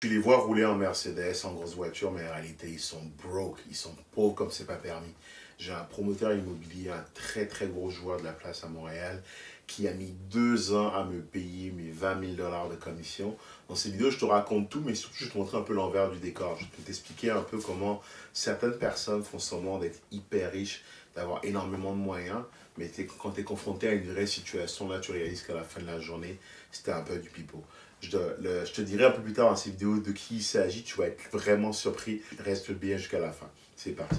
Tu les vois rouler en Mercedes, en grosse voiture, mais en réalité, ils sont broke, ils sont pauvres comme c'est pas permis. J'ai un promoteur immobilier, un très très gros joueur de la place à Montréal, qui a mis 2 ans à me payer mes 20 000 $ de commission. Dans ces vidéos, je te raconte tout, mais surtout, je vais te montrer un peu l'envers du décor. Je vais t'expliquer un peu comment certaines personnes font semblant d'être hyper riches, d'avoir énormément de moyens, mais quand tu es confronté à une vraie situation, là, tu réalises qu'à la fin de la journée, c'était un peu du pipeau. Je te dirai un peu plus tard dans ces vidéos de qui il s'agit. Tu vas être vraiment surpris. Reste bien jusqu'à la fin. C'est parti.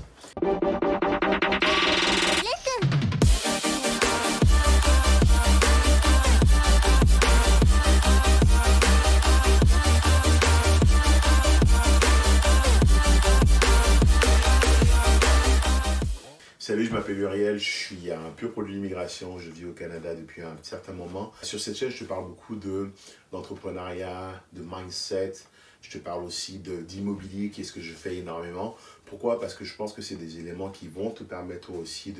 Salut, je m'appelle Uriel, je suis un pur produit d'immigration, je vis au Canada depuis un certain moment. Sur cette chaîne, je te parle beaucoup d'entrepreneuriat, de mindset, je te parle aussi d'immobilier, qui est ce que je fais énormément. Pourquoi? Parce que je pense que c'est des éléments qui vont te permettre aussi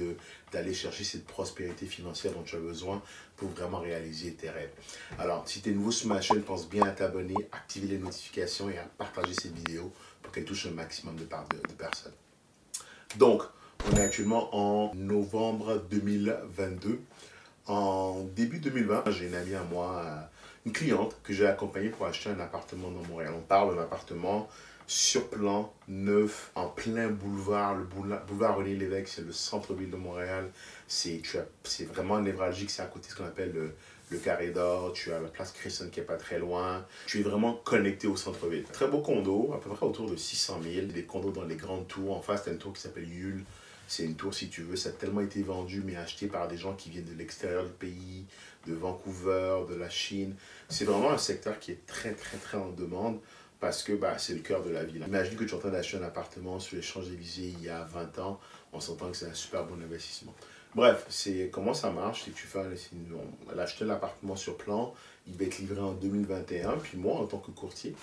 d'aller chercher cette prospérité financière dont tu as besoin pour vraiment réaliser tes rêves. Alors, si tu es nouveau sur ma chaîne, pense bien à t'abonner, activer les notifications et à partager cette vidéo pour qu'elle touche un maximum de personnes. Donc, on est actuellement en novembre 2022. En début 2020, j'ai une amie à moi, une cliente que j'ai accompagnée pour acheter un appartement dans Montréal. On parle d'un appartement sur plan, neuf, en plein boulevard. Le boulevard René Lévesque, c'est le centre-ville de Montréal. C'est vraiment névralgique, c'est à côté de ce qu'on appelle le Carré d'Or. Tu as la place Crescent qui n'est pas très loin. Tu es vraiment connecté au centre-ville. Très beau condo, à peu près autour de 600 000. Des condos dans les grandes tours. En face, tu as une tour qui s'appelle Yule. C'est une tour, si tu veux, ça a tellement été vendu, mais acheté par des gens qui viennent de l'extérieur du pays, de Vancouver, de la Chine. C'est vraiment un secteur qui est très, très, très en demande parce que c'est le cœur de la ville. Imagine que tu es en train d'acheter un appartement sur les Champs-Élysées il y a 20 ans. On s'entend que c'est un super bon investissement. Bref, c'est comment ça marche. C'est que elle a acheté l'appartement sur plan, il va être livré en 2021. Puis moi, en tant que courtier,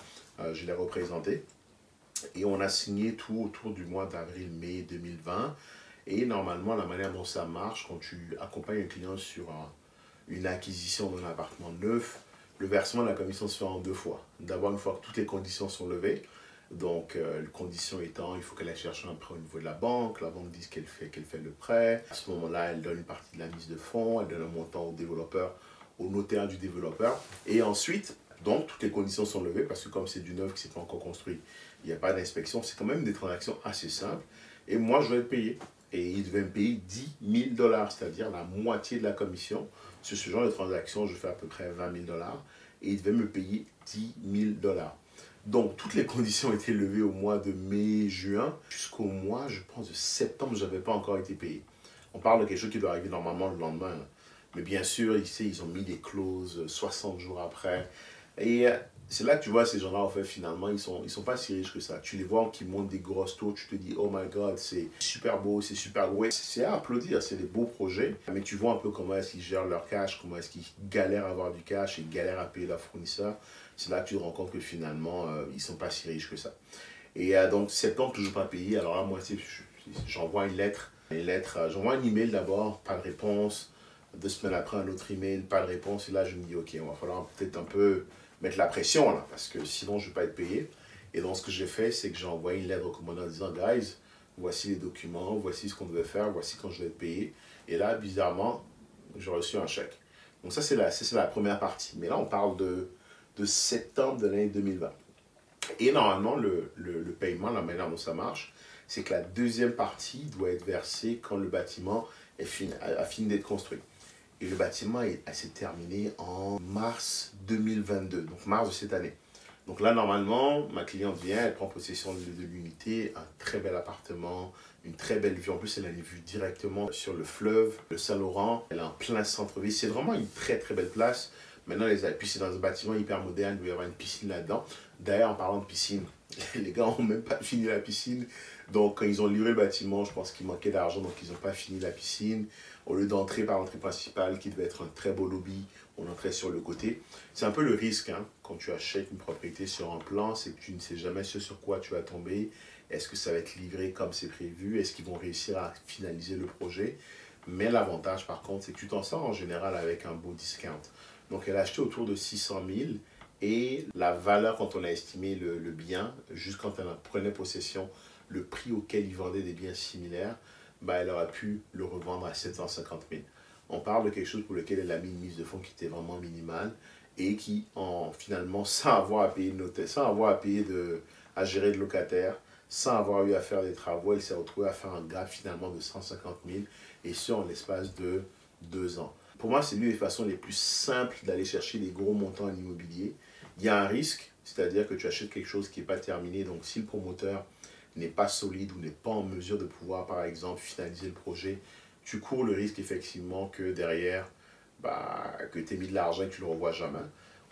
je l'ai représenté. Et on a signé tout autour du mois d'avril-mai 2020. Et normalement, la manière dont ça marche, quand tu accompagnes un client sur une acquisition d'un appartement neuf, le versement de la commission se fait en 2 fois. D'abord, une fois que toutes les conditions sont levées, donc les conditions étant, il faut qu'elle aille chercher un prêt au niveau de la banque dit qu'elle fait le prêt. À ce moment-là, elle donne une partie de la mise de fonds, elle donne un montant au développeur, au notaire du développeur. Et ensuite, donc, toutes les conditions sont levées parce que comme c'est du neuf qui ne s'est pas encore construit, il n'y a pas d'inspection. C'est quand même des transactions assez simples. Et moi, je vais être payé. Et il devait me payer 10 000 $, c'est-à-dire la moitié de la commission. Sur ce genre de transaction, je fais à peu près 20 000 $. Et il devait me payer 10 000 $. Donc, toutes les conditions étaient levées au mois de mai, juin. Jusqu'au mois, je pense, de septembre, je n'avais pas encore été payé. On parle de quelque chose qui doit arriver normalement le lendemain. Mais bien sûr, ici, ils ont mis des clauses 60 jours après. Et c'est là que tu vois ces gens-là, en fait, finalement, ils sont pas si riches que ça. Tu les vois qui montent des grosses tours, tu te dis, oh my God, c'est super beau, c'est super beau. C'est à applaudir, c'est des beaux projets. Mais tu vois un peu comment est-ce qu'ils gèrent leur cash, comment est-ce qu'ils galèrent à avoir du cash et galèrent à payer leurs fournisseurs. C'est là que tu te rends compte que finalement, ils sont pas si riches que ça. Et donc, septembre, toujours pas payé. Alors là, moi, j'envoie une lettre. J'envoie un email d'abord, pas de réponse. 2 semaines après, un autre email, pas de réponse. Et là, je me dis, ok, on va falloir peut-être un peu mettre la pression là, parce que sinon, je ne vais pas être payé. Et donc, ce que j'ai fait, c'est que j'ai envoyé une lettre au commandant en disant, guys, voici les documents, voici ce qu'on devait faire, voici quand je vais être payé. Et là, bizarrement, j'ai reçu un chèque. Donc ça, c'est la première partie. Mais là, on parle de septembre de l'année 2020. Et normalement, le paiement, la manière dont ça marche, c'est que la deuxième partie doit être versée quand le bâtiment a fini d'être construit. Et le bâtiment s'est terminé en mars 2022, donc mars de cette année. Donc là, normalement, ma cliente vient, elle prend possession de l'unité, un très bel appartement, une très belle vue. En plus, elle a une vue directement sur le fleuve, le Saint-Laurent. Elle est en plein centre-ville. C'est vraiment une très très belle place. Maintenant, puis c'est dans un bâtiment hyper moderne, il doit y avoir une piscine là-dedans. D'ailleurs, en parlant de piscine, les gars n'ont même pas fini la piscine. Donc, quand ils ont livré le bâtiment, je pense qu'il manquait d'argent, donc ils n'ont pas fini la piscine. Au lieu d'entrer par l'entrée principale, qui devait être un très beau lobby, on entrait sur le côté. C'est un peu le risque quand tu achètes une propriété sur un plan, c'est que tu ne sais jamais ce sur quoi tu vas tomber. Est-ce que ça va être livré comme c'est prévu? Est-ce qu'ils vont réussir à finaliser le projet? Mais l'avantage, par contre, c'est que tu t'en sors en général avec un beau discount. Donc, elle a acheté autour de 600 000 Et la valeur, quand on a estimé le bien, juste quand elle en prenait possession, le prix auquel il vendait des biens similaires, bah, elle aurait pu le revendre à 750 000. On parle de quelque chose pour lequel elle a mis une mise de fonds qui était vraiment minimale et qui, finalement, sans avoir à payer de notaire, sans avoir à payer à gérer de locataires, sans avoir eu à faire des travaux, elle s'est retrouvée à faire un gap finalement de 150 000 et ce en l'espace de 2 ans. Pour moi, c'est l'une des façons les plus simples d'aller chercher des gros montants en immobilier. Il y a un risque, c'est-à-dire que tu achètes quelque chose qui n'est pas terminé. Donc, si le promoteur n'est pas solide ou n'est pas en mesure de pouvoir, par exemple, finaliser le projet, tu cours le risque effectivement que derrière, bah, que tu aies mis de l'argent et que tu ne le revois jamais.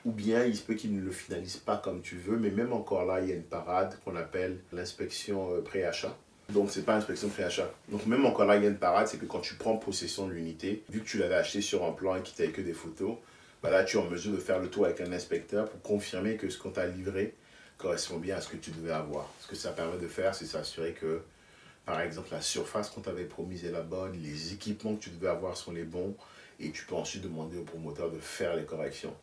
Ou bien il se peut qu'il ne le finalise pas comme tu veux, mais même encore là, il y a une parade qu'on appelle l'inspection pré-achat. Donc, ce n'est pas inspection pré-achat. Donc, même encore là, il y a une parade, c'est que quand tu prends possession de l'unité, vu que tu l'avais acheté sur un plan et qu'il t'avait que des photos, bah là, tu es en mesure de faire le tour avec un inspecteur pour confirmer que ce qu'on t'a livré correspond bien à ce que tu devais avoir. Ce que ça permet de faire, c'est s'assurer que, par exemple, la surface qu'on t'avait promise est la bonne, les équipements que tu devais avoir sont les bons, et tu peux ensuite demander au promoteur de faire les corrections.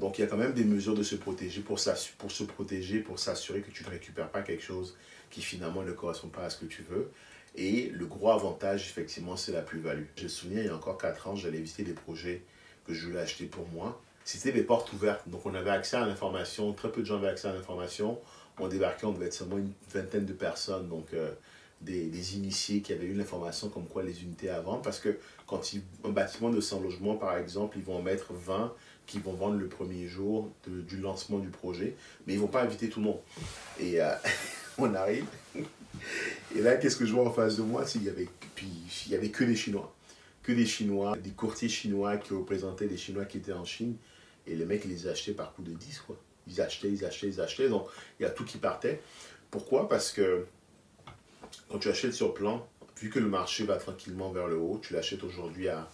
Donc, il y a quand même des mesures de se protéger pour se protéger, pour s'assurer que tu ne récupères pas quelque chose qui finalement ne correspond pas à ce que tu veux. Et le gros avantage, effectivement, c'est la plus-value. Je me souviens, il y a encore 4 ans, j'allais visiter des projets que je voulais acheter pour moi. C'était des portes ouvertes. Donc, on avait accès à l'information. Très peu de gens avaient accès à l'information. On débarquait, on devait être seulement une vingtaine de personnes. Donc, des initiés qui avaient eu l'information comme quoi les unités à vendre. Parce que quand un bâtiment de 100 logements, par exemple, ils vont en mettre 20 qui vont vendre le premier jour du lancement du projet. Mais ils ne vont pas inviter tout le monde. Et on arrive. Et là, qu'est-ce que je vois en face de moi? Il y avait que des Chinois. Que des Chinois, des courtiers chinois qui représentaient des Chinois qui étaient en Chine. Et les mecs, ils les achetaient par coup de 10, quoi. Ils achetaient, ils achetaient, ils achetaient. Donc, il y a tout qui partait. Pourquoi? Parce que quand tu achètes sur plan, vu que le marché va tranquillement vers le haut, tu l'achètes aujourd'hui à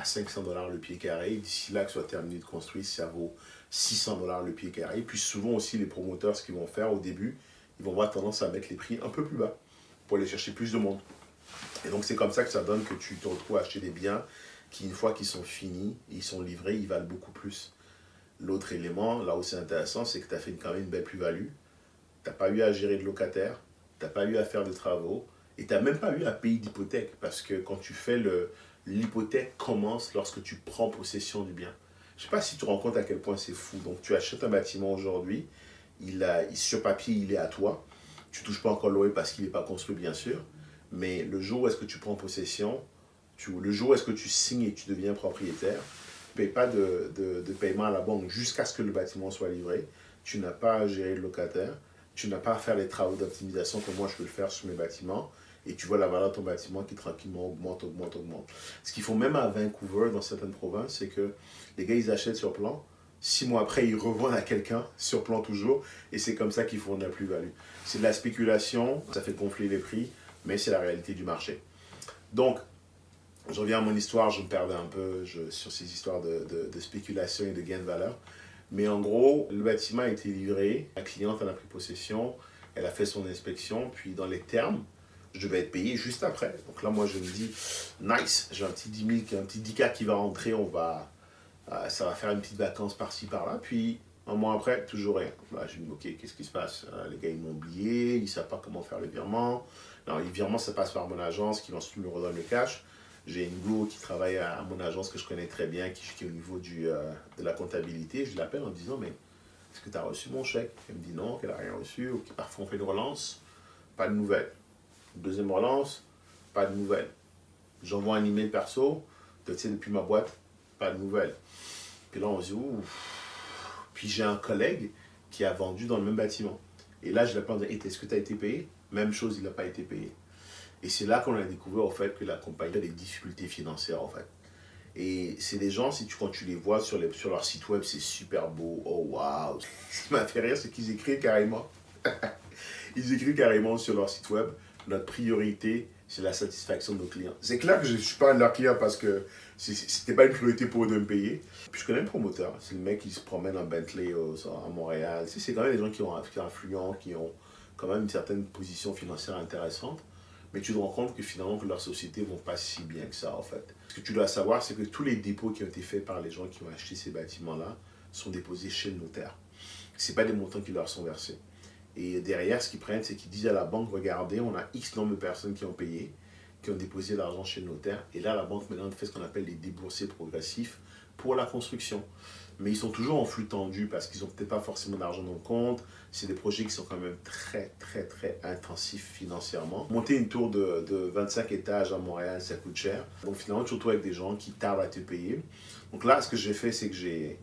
500 $ le pied carré. D'ici là que soit terminé de construire, ça vaut 600 $ le pied carré. Puis souvent aussi, les promoteurs, ce qu'ils vont faire au début, ils vont avoir tendance à mettre les prix un peu plus bas pour aller chercher plus de monde. Et donc, c'est comme ça que ça donne que tu te retrouves à acheter des biens qui, une fois qu'ils sont finis, ils sont livrés, ils valent beaucoup plus. L'autre élément, là où c'est intéressant, c'est que tu as fait quand même une belle plus-value. Tu n'as pas eu à gérer de locataires, tu n'as pas eu à faire de travaux et tu n'as même pas eu à payer d'hypothèque parce que quand tu fais l'hypothèque commence lorsque tu prends possession du bien. Je ne sais pas si tu te rends compte à quel point c'est fou. Donc, tu achètes un bâtiment aujourd'hui, sur papier, il est à toi. Tu ne touches pas encore l'OE parce qu'il n'est pas construit, bien sûr. Mais le jour où est-ce que tu prends possession, le jour où est-ce que tu signes et que tu deviens propriétaire, tu ne payes pas de paiement à la banque jusqu'à ce que le bâtiment soit livré. Tu n'as pas à gérer le locataire. Tu n'as pas à faire les travaux d'optimisation que moi je peux le faire sur mes bâtiments. Et tu vois la valeur de ton bâtiment qui tranquillement augmente, augmente, augmente. Ce qu'ils font même à Vancouver, dans certaines provinces, c'est que les gars, ils achètent sur plan. 6 mois après, ils revendent à quelqu'un, sur plan toujours. Et c'est comme ça qu'ils font de la plus-value. C'est de la spéculation, ça fait gonfler les prix, mais c'est la réalité du marché. Donc, je reviens à mon histoire, je me perdais un peu sur ces histoires de spéculation et de gain de valeur. Mais en gros, le bâtiment a été livré, la cliente en a pris possession, elle a fait son inspection, puis dans les termes, je devais être payé juste après. Donc là, moi, je me dis, nice, j'ai un petit 10 000, un petit 10K qui va rentrer, ça va faire une petite vacance par-ci, par-là. Puis, un mois après, toujours rien. Là, je me dis, ok, qu'est-ce qui se passe? Les gars, ils m'ont oublié, ils ne savent pas comment faire le virement. Non, les virements, ça passe par mon agence qui ensuite me redonne le cash. J'ai une go qui travaille à mon agence que je connais très bien, qui est au niveau de la comptabilité. Je l'appelle en disant, mais est-ce que tu as reçu mon chèque? Elle me dit non, qu'elle n'a rien reçu. Ok, parfois on fait une relance, pas de nouvelles. Deuxième relance, pas de nouvelles. J'envoie un email perso, tu sais, depuis ma boîte, pas de nouvelles. Puis là, on se dit, ouh. Puis j'ai un collègue qui a vendu dans le même bâtiment. Et là, je l'appelle en disant, est-ce que tu as été payé? Même chose, il n'a pas été payé. Et c'est là qu'on a découvert, au fait, que la compagnie a des difficultés financières, en fait. Et c'est des gens, quand tu les vois sur leur site web, c'est super beau. Oh, waouh! Ce qui m'a fait rire, c'est qu'ils écrivent carrément. Ils écrivent carrément sur leur site web, notre priorité, c'est la satisfaction de nos clients. C'est clair que je ne suis pas un de leurs clients parce que c'était pas une priorité pour eux de me payer. Puis je connais le promoteur. C'est le mec qui se promène en Bentley à Montréal. C'est quand même des gens qui sont influents, qui ont quand même une certaine position financière intéressante. Mais tu te rends compte que finalement, que leurs sociétés ne vont pas si bien que ça, en fait. Ce que tu dois savoir, c'est que tous les dépôts qui ont été faits par les gens qui ont acheté ces bâtiments-là sont déposés chez le notaire. Ce n'est pas des montants qui leur sont versés. Et derrière, ce qu'ils prennent, c'est qu'ils disent à la banque, regardez, on a X nombre de personnes qui ont payé, qui ont déposé l'argent chez le notaire. Et là, la banque maintenant fait ce qu'on appelle les déboursés progressifs pour la construction. Mais ils sont toujours en flux tendu parce qu'ils n'ont peut-être pas forcément d'argent dans le compte. C'est des projets qui sont quand même très intensifs financièrement. Monter une tour de 25 étages à Montréal, ça coûte cher. Donc finalement, surtout avec des gens qui tardent à te payer. Donc là, ce que j'ai fait, c'est que j'ai,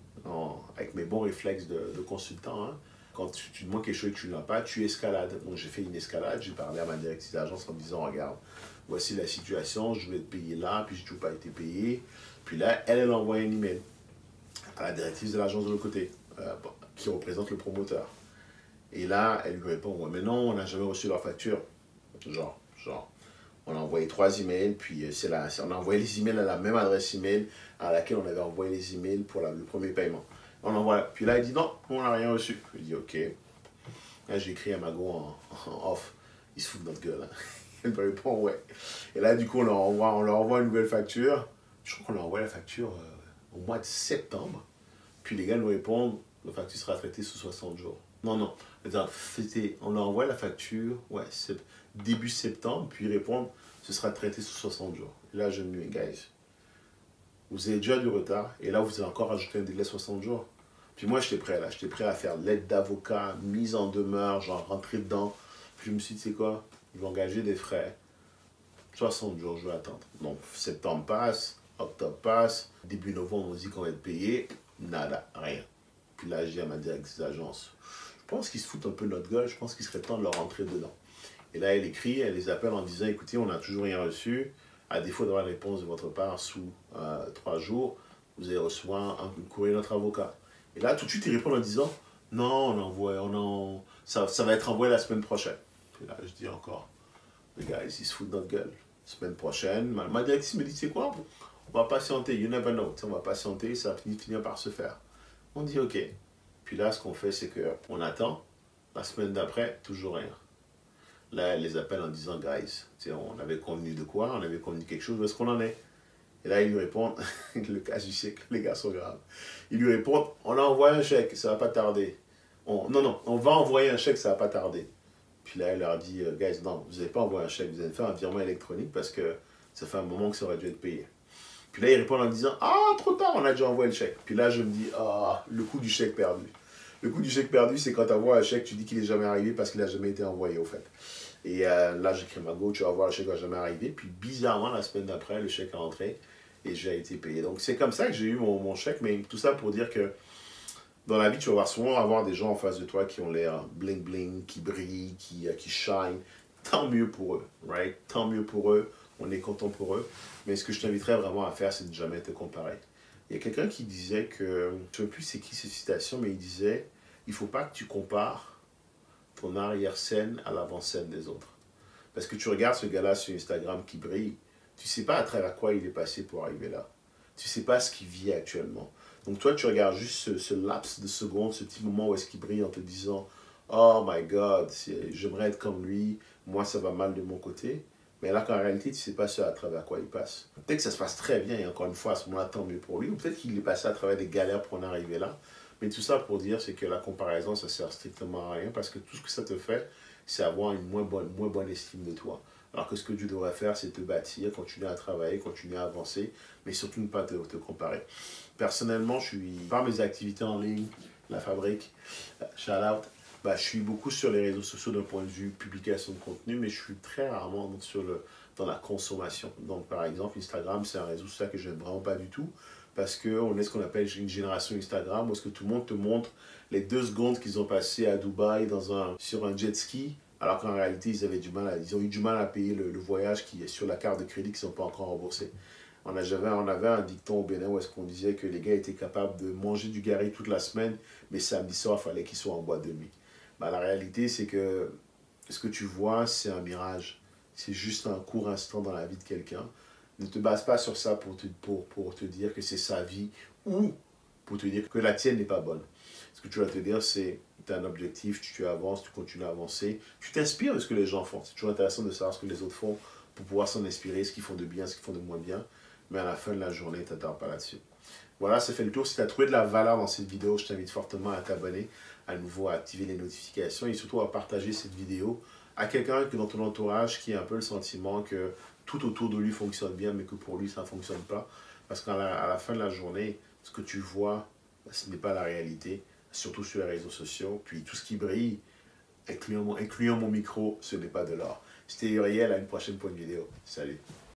avec mes bons réflexes de consultant, hein, quand tu demandes quelque chose et que tu ne l'as pas, tu escalades. Donc j'ai fait une escalade, j'ai parlé à ma directrice d'agence en me disant, regarde, voici la situation, je vais te payer là, puis je n'ai toujours pas été payé. Puis là, elle envoie un email à la directrice de l'agence de l'autre côté, qui représente le promoteur. Et là, elle lui répond, ouais, mais non, on n'a jamais reçu leur facture. Genre, on a envoyé 3 emails, puis on a envoyé les emails à la même adresse email à laquelle on avait envoyé les emails pour le premier paiement. On envoie, puis là, il dit non, on n'a rien reçu. Je dis ok. Là, j'ai écrit à Mago en off. Il se fout de notre gueule. Hein. Elle me répond ouais. Et là, du coup, on leur envoie une nouvelle facture. Je crois qu'on leur envoie la facture au mois de septembre. Puis les gars nous répondent, la facture sera traitée sous 60 jours. Non. On leur envoie la facture, ouais, début septembre, puis ils répondent, ce sera traité sous 60 jours. Et là, je me dis, guys, vous avez déjà du retard, et là, vous avez encore ajouté un délai de 60 jours. Puis moi, j'étais prêt, là. J'étais prêt à faire l'aide d'avocat, mise en demeure, genre rentrer dedans. Puis je me suis dit, c'est quoi? Je vais engager des frais. 60 jours, je vais attendre. Donc, septembre passe, octobre passe, début novembre, on dit qu'on va être payé. Nada, rien. Puis là, je dis à ma directrice d'agence, je pense qu'ils se foutent un peu de notre gueule, je pense qu'il serait temps de leur rentrer dedans. Et là, elle écrit, elle les appelle en disant, écoutez, on n'a toujours rien reçu. À défaut d'avoir une réponse de votre part sous 3 jours, vous allez recevoir un courrier de notre avocat. Et là, tout de suite, ils répondent en disant, non, ça va être envoyé la semaine prochaine. Et là, je dis encore, les gars, ils se foutent de notre gueule. Semaine prochaine, ma directrice me dit, c'est quoi? On va patienter, you never know. On va patienter, ça va finir par se faire. On dit, ok. Puis là, ce qu'on fait, c'est qu'on attend. La semaine d'après, toujours rien. Là, elle les appelle en disant, guys, on avait convenu de quoi? On avait convenu quelque chose, où est-ce qu'on en est? Et là, ils lui répondent, le cas du siècle, les gars sont graves. Ils lui répondent, on a envoyé un chèque, ça va pas tarder. Non, on va envoyer un chèque, ça va pas tarder. Puis là, elle leur dit, guys, non, vous n'avez pas envoyé un chèque, vous allez faire un virement électronique parce que ça fait un moment que ça aurait dû être payé. Puis là, ils répondent en disant, ah, trop tard, on a déjà envoyé le chèque. Puis là, je me dis, ah, le coût du chèque perdu. Le coût du chèque perdu, c'est quand tu envoies un chèque, tu dis qu'il n'est jamais arrivé parce qu'il n'a jamais été envoyé, au fait. Et là, j'écris à Mago, tu vas voir, le chèque n'a jamais arrivé. Puis bizarrement, la semaine d'après, le chèque est rentré et j'ai été payé. Donc, c'est comme ça que j'ai eu mon chèque. Mais tout ça pour dire que dans la vie, tu vas souvent avoir des gens en face de toi qui ont l'air bling-bling, qui brillent, qui shine. Tant mieux pour eux, right? Tant mieux pour eux. On est content pour eux. Mais ce que je t'inviterais vraiment à faire, c'est de ne jamais te comparer. Il y a quelqu'un qui disait que, je ne sais plus c'est qui cette citation, mais il disait, il ne faut pas que tu compares ton arrière-scène à l'avant-scène des autres. Parce que tu regardes ce gars-là sur Instagram qui brille, tu ne sais pas à travers quoi il est passé pour arriver là. Tu ne sais pas ce qu'il vit actuellement. Donc toi, tu regardes juste ce laps de seconde, ce petit moment où est-ce qu'il brille en te disant « Oh my God, j'aimerais être comme lui, moi ça va mal de mon côté. » Mais là, qu'en réalité, tu ne sais pas ce à travers quoi il passe. Peut-être que ça se passe très bien, et encore une fois, à ce moment-là, tant mieux pour lui. Ou peut-être qu'il est passé à travers des galères pour en arriver là. Mais tout ça pour dire, c'est que la comparaison, ça sert strictement à rien. Parce que tout ce que ça te fait, c'est avoir une moins bonne estime de toi. Alors que ce que tu devrais faire, c'est te bâtir, continuer à travailler, continuer à avancer, mais surtout ne pas te comparer. Personnellement, je suis, par mes activités en ligne, la fabrique, shout out, je suis beaucoup sur les réseaux sociaux d'un point de vue publication de contenu, mais je suis très rarement dans la consommation. Donc, par exemple, Instagram, c'est un réseau social que je n'aime vraiment pas du tout, parce qu'on est ce qu'on appelle une génération Instagram, où est-ce que tout le monde te montre les 2 secondes qu'ils ont passées à Dubaï sur un jet ski, alors qu'en réalité, ils ont eu du mal à payer le voyage qui est sur la carte de crédit qui ne sont pas encore remboursés. On avait un dicton au Bénin où est-ce qu'on disait que les gars étaient capables de manger du gari toute la semaine, mais samedi soir, il fallait qu'ils soient en boîte de nuit. La réalité, c'est que ce que tu vois, c'est un mirage. C'est juste un court instant dans la vie de quelqu'un. Ne te base pas sur ça pour te dire que c'est sa vie ou pour te dire que la tienne n'est pas bonne. Ce que tu vas te dire, c'est tu as un objectif, tu avances, tu continues à avancer. Tu t'inspires de ce que les gens font. C'est toujours intéressant de savoir ce que les autres font pour pouvoir s'en inspirer, ce qu'ils font de bien, ce qu'ils font de moins bien. Mais à la fin de la journée, tu n'attardes pas là-dessus. Voilà, ça fait le tour. Si tu as trouvé de la valeur dans cette vidéo, je t'invite fortement à t'abonner, à nouveau à activer les notifications et surtout à partager cette vidéo à quelqu'un que dans ton entourage qui a un peu le sentiment que tout autour de lui fonctionne bien, mais que pour lui, ça ne fonctionne pas. Parce qu'à la fin de la journée, ce que tu vois, ce n'est pas la réalité, surtout sur les réseaux sociaux. Puis tout ce qui brille, incluant mon micro, ce n'est pas de l'or. C'était Uriel, à une prochaine point de vidéo. Salut.